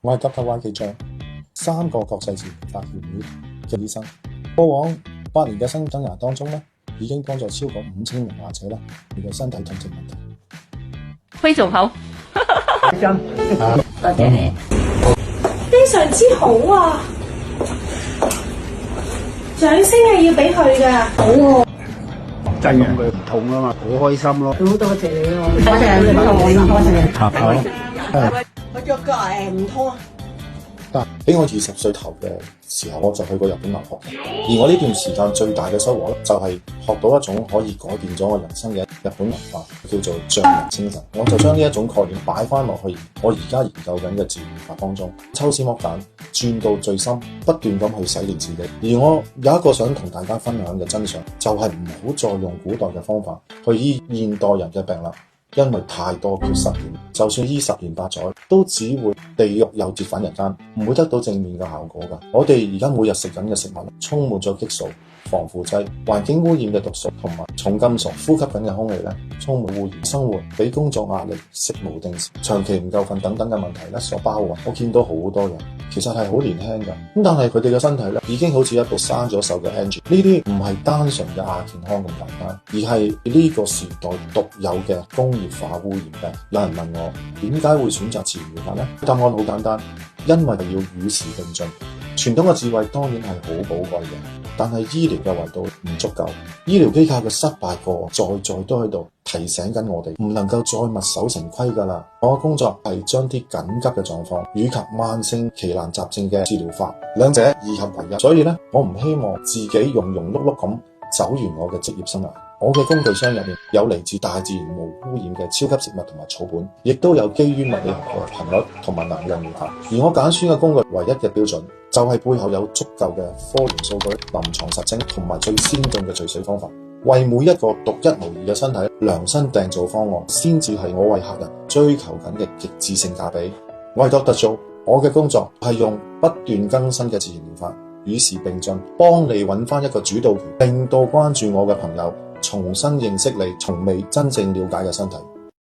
我係 Dr. Y 記章，3個國際自然療法協會嘅醫生。過往8年嘅生涯當中咧，已經幫助超過5000名患者啦，佢嘅身體痛症問題。非常好，多謝你，非常之好啊！掌聲係要俾佢㗎，好喎！真係佢唔痛啊嘛，好開心咯！好多謝你咯，多謝你，多謝你。我腳唔痛啊！但喺我20歲頭嘅時候，我就去過日本留學，而我呢段時間最大嘅收穫咧，就係學到一種可以改變咗我人生嘅日本文化，叫做匠人精神。我就將呢一種概念擺翻落去我而家研究緊嘅自然療法當中，抽絲剝繭，鑽到最深，不斷咁去洗練自己。而我有一個想同大家分享嘅真相，就係唔好再用古代嘅方法去醫現代人嘅病啦。因為太多缺失點，就算醫10年8載，都只會地獄又折返人間，唔會得到正面嘅效果㗎。我哋而家每日食緊嘅食物，充滿咗激素、防腐劑、環境污染嘅毒素同埋重金屬，呼吸緊嘅空氣咧，充滿污染，生活俾工作壓力、食無定時、長期唔夠瞓等等嘅問題咧所包圍。我見到好多人其實係好年輕㗎，咁但係佢哋嘅身體咧已經好似一部生咗鏽嘅 engine。呢啲唔係單純嘅亞健康咁簡單，而係呢個時代獨有嘅工業化污染病。有人問我點解會選擇自然療法呢？答案好簡單，因為要與時並進。傳統嘅智慧當然係好寶貴嘅，但係醫療嘅維度唔足夠。醫療機構嘅失敗個案在都喺度提醒緊我哋，唔能夠再墨守成規㗎啦。我嘅工作係將啲緊急嘅狀況以及慢性奇難雜症嘅治療法兩者二合為一。所以咧，我唔希望自己庸庸碌碌咁走完我嘅職業生涯。我嘅工具箱入面有嚟自大自然無污染嘅超級食物同埋草本，亦都有基於物理學嘅頻率同埋能量療法。而我揀選嘅工具唯一嘅標準，就係背後有足夠嘅科研數據、臨床實證同埋最先進嘅聚水方法，為每一個獨一無二嘅身體量身訂造方案，先至係我為客人追求緊嘅極致性價比。我係 Dr. Joe， 我嘅工作係用不斷更新嘅自然療法，與時並進，幫你揾翻一個主導權，令到關注我嘅朋友重新認識你從未真正了解嘅身體。